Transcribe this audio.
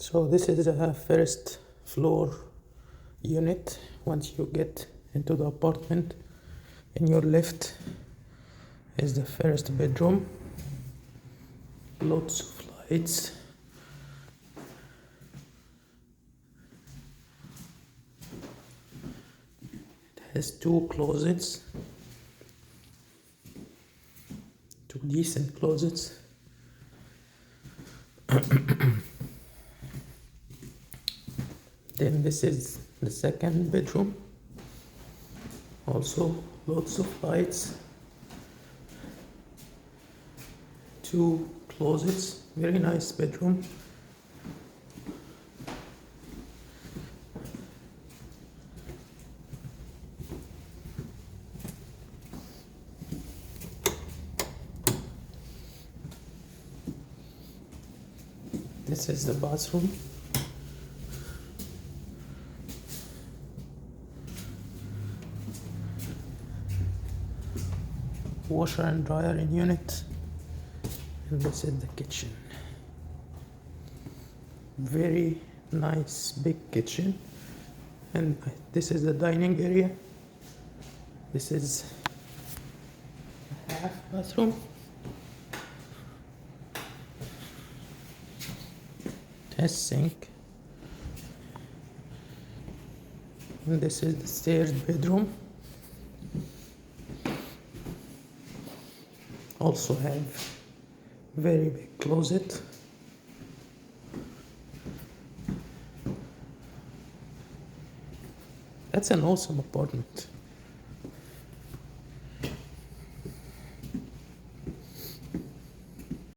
So this is a first floor unit. Once you get into the apartment, in your left is the first bedroom. Lots of lights. It has two closets, two decent closets. Then this is the second bedroom. Also lots of lights. Two closets, very nice bedroom. This is the bathroom. Washer and dryer in unit. And this is the kitchen. Very nice big kitchen. And this is the dining area. This is a half bathroom. It has sink. And this is the stairs bedroom. Also have very big closet. That's an awesome apartment.